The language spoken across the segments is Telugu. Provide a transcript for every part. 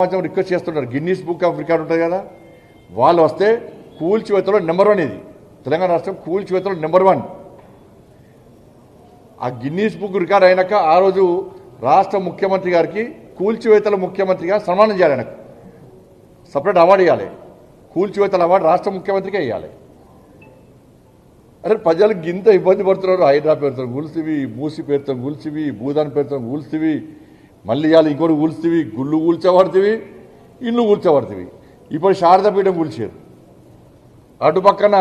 రిక్వెస్ట్ చేస్తున్నారు. గిన్నీస్ బుక్ ఆఫ్ రికార్డ్ ఉంటుంది కదా, వాళ్ళు వస్తే కూల్చివేతలో నెంబర్ 1 ఇది. తెలంగాణ రాష్ట్రం కూల్చివేతలో నెంబర్ 1. ఆ గిన్నీస్ బుక్ రికార్డ్ అయినాక ఆ రోజు రాష్ట్ర ముఖ్యమంత్రి గారికి కూల్చివేతల ముఖ్యమంత్రిగా సన్మానం చేయాలి. ఆయనకు సపరేట్ అవార్డు ఇవ్వాలి. కూల్చివేతల అవార్డు రాష్ట్ర ముఖ్యమంత్రికే ఇవ్వాలి. అరే ప్రజలకు ఇంత ఇబ్బంది పడుతున్నారు. హైడ్రా పేరుతో కూల్చివి, మూసి పేరుతో కూల్చివి, భూదాన్ పేరుతో కూల్చివి, మళ్ళీ ఇవ్వాలి ఇంకోటి కూల్చివి, గుళ్ళు కూల్చబడుతుంది, ఇల్లు కూల్చబడుతుంది. ఇప్పుడు శారదాపీఠం కూల్చారు. అటుపక్కన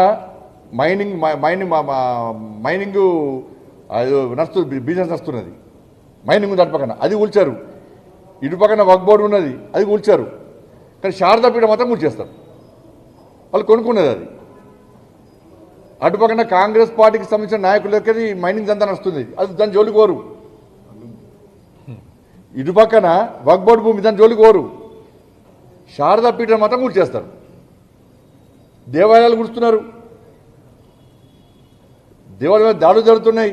మైనింగ్ అది నడుస్తుంది, బిజినెస్ నడుస్తున్నది, మైనింగ్ ఉంది అటుపక్కన, అది కూల్చారు. ఇటుపక్కన వక్ బోర్డు ఉన్నది, అది కూల్చారు. కానీ శారదాపీఠం మాత్రం కూల్చేస్తారు. వాళ్ళు కొనుక్కున్నది అది. అటుపక్కన కాంగ్రెస్ పార్టీకి సంబంధించిన నాయకులకి మైనింగ్ దందా నడుస్తుంది, అది దాని జోలికి కోరు. ఇటుపక్కన వక్ బోర్డు భూమి, దాని జోలికి కోరు. శారదాపీఠం మాత్రం కూల్చేస్తారు. దేవాలయాలు కూలుస్తున్నారు, దేవాలయాలు దాడులు జరుగుతున్నాయి,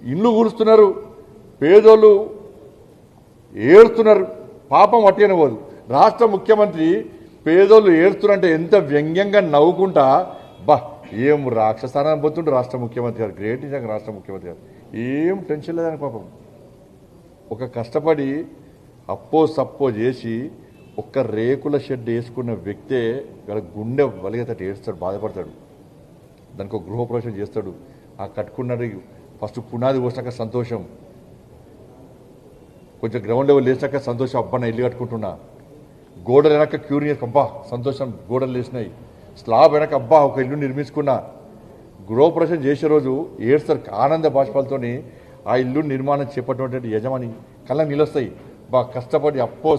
ఇండ్లు కూలుస్తున్నారు, పేదోళ్ళు ఏడుస్తున్నారు. పాపం వట్టిన పోదు. రాష్ట్ర ముఖ్యమంత్రి పేదోళ్ళు ఏడుస్తున్నారంటే ఎంత వ్యంగ్యంగా నవ్వుకుంటా, బా ఏం రాక్షసానం పోతుండ్రు రాష్ట్ర ముఖ్యమంత్రి గారు. గ్రేట్ నిజంగా రాష్ట్ర ముఖ్యమంత్రి గారు. ఏం టెన్షన్ లేదని పాపం. ఒక కష్టపడి అప్పో సప్పో చేసి ఒక్క రేకుల షెడ్ వేసుకున్న వ్యక్తే వాళ్ళ గుండె వలిగేటట్టు ఏడుస్తాడు, బాధపడతాడు. దానికి ఒక గృహప్రవేశం చేస్తాడు. ఆ కట్టుకున్నది ఫస్ట్ పునాది పోసాక సంతోషం, కొంచెం గ్రౌండ్ లెవెల్ లేచాక సంతోషం, అబ్బా నా ఇల్లు కట్టుకుంటున్నా. గోడలు వెనక క్యూరియస్, అబ్బా సంతోషం గోడలు లేచినాయి. స్లాబ్ వెనక అబ్బా ఒక ఇల్లు నిర్మించుకున్నా. గృహప్రవేశం చేసే రోజు ఏడుస్తారు ఆనంద బాష్పాలతోని. ఆ ఇల్లు నిర్మాణం చేపట్టినటువంటి యజమాని కళ్ళ నిలుస్తాయి. బా కష్టపడి అప్పో